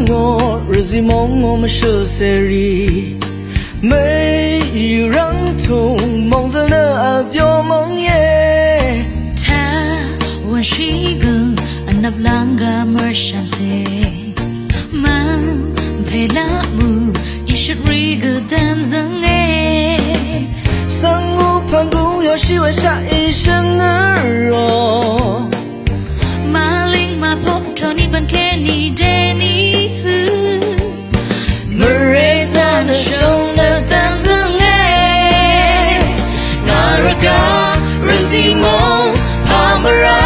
我日子梦我们是谁里没有让痛梦着那表梦耶他问是个安lang ga mer sham se mang pe la mu ishit ri ga dan zang e 三五盘古有希望下一生而哦 ma ling ma po to ni ban ke ni de ni hu Marisa na sông na tan dương e Naraga Razimo Pamara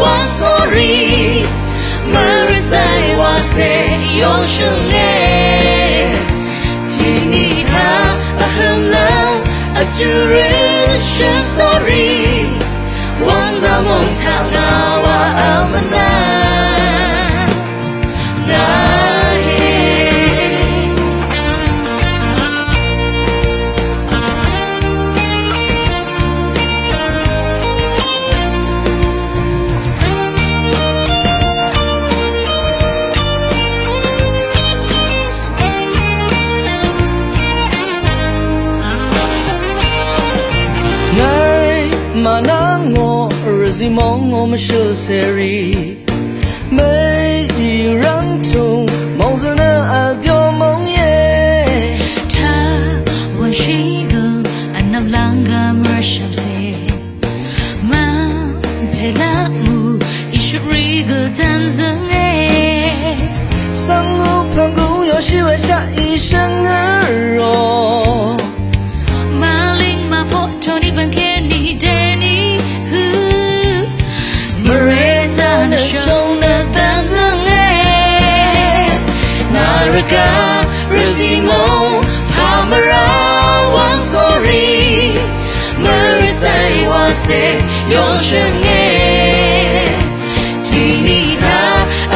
Wang Sorry Marisa wa se yong sheng e Tini ta aham lang Ajurin shen sorry Wang zamong ta nga wa almana Na mà nắng ngô rồi gì mong ngô mà sơ seri mấy gì răng thùng mong giờ nó à biểu mong ye taวันชีกอันนับลังกาเมื่อชับเซมาเพลามูอิชรีกดันซังเอ sang ngô phang ngô yo shi wa sha yi shen er roมาลิงมาพบโทนี่บังแค่นี้เดนี่ Marisa na sông na tan dương e Naraga Razimo Pamara Wang Sorry Marisa wa se yong sheng e Tini ta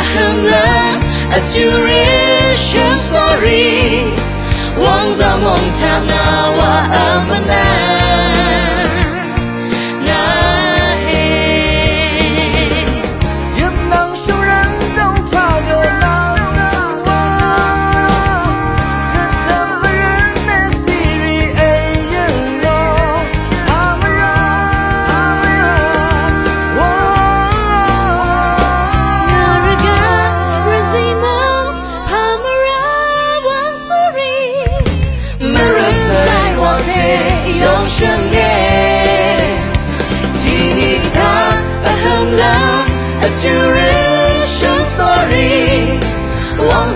aham lang Ajurin shen sorry Wang zamong ta nga wa almana yong sheng e Tini ta aham lang Ajurin shen sorry Wang